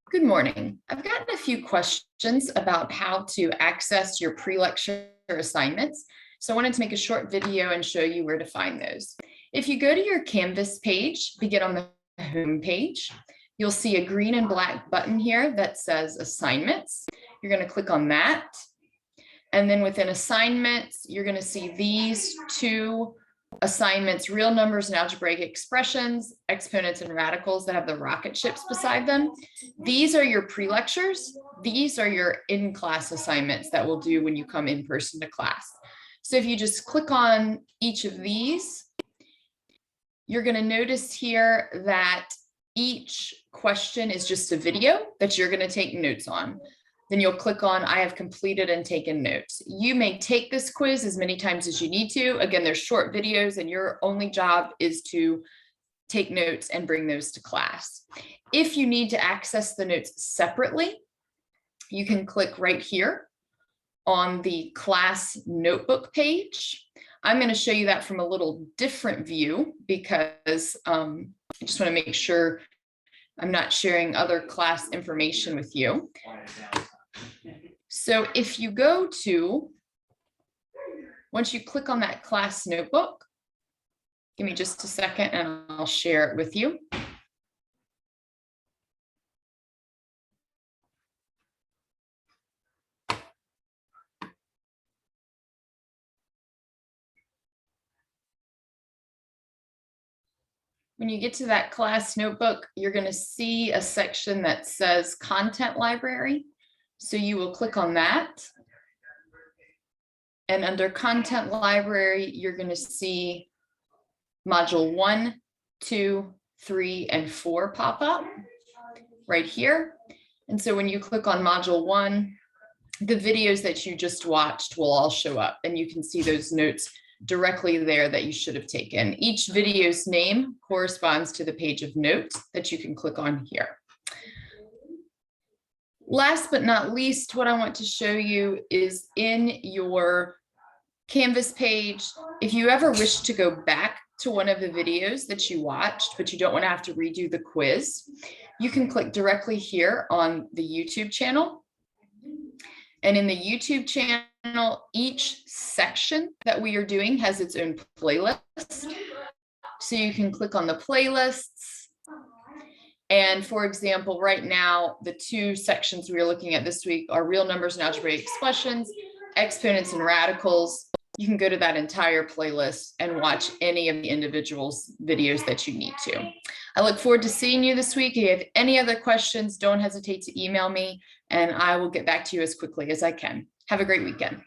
Good morning. I've gotten a few questions about how to access your pre-lecture assignments. So I wanted to make a short video and show you where to find those. If you go to your Canvas page, begin on the home page, you'll see a green and black button here that says assignments. You're going to click on that. And then within assignments, you're going to see these two assignments: real numbers and algebraic expressions, exponents and radicals, that have the rocket ships beside them. These are your pre-lectures. These are your in-class assignments that we'll do when you come in person to class. So if you just click on each of these, you're going to notice here that each question is just a video that you're going to take notes on. Then you'll click on I have completed and taken notes. You may take this quiz as many times as you need to. Again, they're short videos and your only job is to take notes and bring those to class. If you need to access the notes separately, you can click right here on the class notebook page. I'm going to show you that from a little different view because I just want to make sure I'm not sharing other class information with you. So if you go to, once you click on that class notebook, give me just a second and I'll share it with you. When you get to that class notebook, you're going to see a section that says Content Library. So you will click on that. And under Content Library, you're going to see Module 1, 2, 3, and 4 pop up right here. And so when you click on Module 1, the videos that you just watched will all show up, and you can see those notes directly there that you should have taken. Each video's name corresponds to the page of notes that you can click on here. Last but not least, what I want to show you is in your Canvas page, if you ever wish to go back to one of the videos that you watched, but you don't want to have to redo the quiz, you can click directly here on the YouTube channel. And in the YouTube channel, each section that we are doing has its own playlist. So you can click on the playlists. And for example, right now, the two sections we are looking at this week are real numbers and algebraic expressions, exponents and radicals. You can go to that entire playlist and watch any of the individuals' videos that you need to. I look forward to seeing you this week. If you have any other questions, don't hesitate to email me and I will get back to you as quickly as I can. Have a great weekend.